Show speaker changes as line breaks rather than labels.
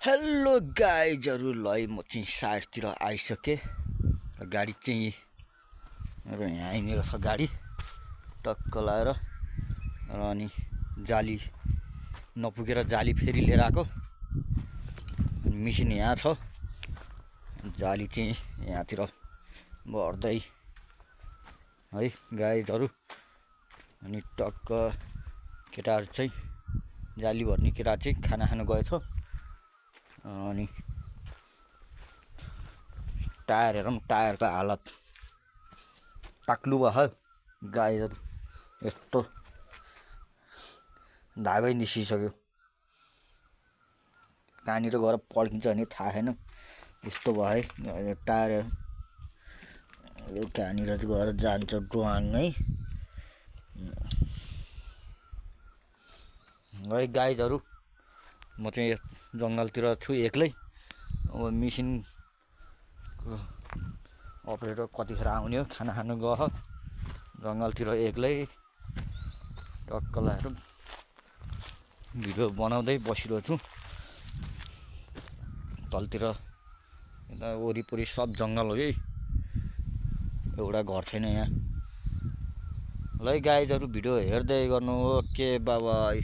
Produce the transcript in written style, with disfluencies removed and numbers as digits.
Hello गाइजहरु ल म चाहिँ साइडतिर आइसके गाडी चाहिँ यहाँनिर छ गाडी टक्क लाएर र अनि जाली नपुगेर जाली फेरि लिएर आको मिसिन यहाँ छ जाली चाहिँ यहाँतिर भर्दै है गाइजहरु अनि टक्क केटाहरु चाहिँ जाली भर्ने केटा चाहिँ खाना खान गएछ अनि टायर हेरौँ टायरको हालत टाक्लु भयो गाइजहरु यस्तो धागै निस्किसक्यो कहाँनिर गएर पड्किन्छ भने थाहा छैन यस्तो भयो है टायर यो कहाँनिर गएर जान्छ ड्वाङै है गाइजहरु म चाहिँ जंगलतिर छु एक्लै अब मिसिन अपरेटर कतिखेर आउने हो खाना खानु गयो जंगलतिर एक्लै टक्क लाएर भिडियो बनाउँदै बसिरहेको छु तलतिर यता वरिपरि सब जंगल हो है एउटा घर छैन यहाँ ल गाइजहरु भिडियो हेर्दै गर्नु ओके बाइ बाइ।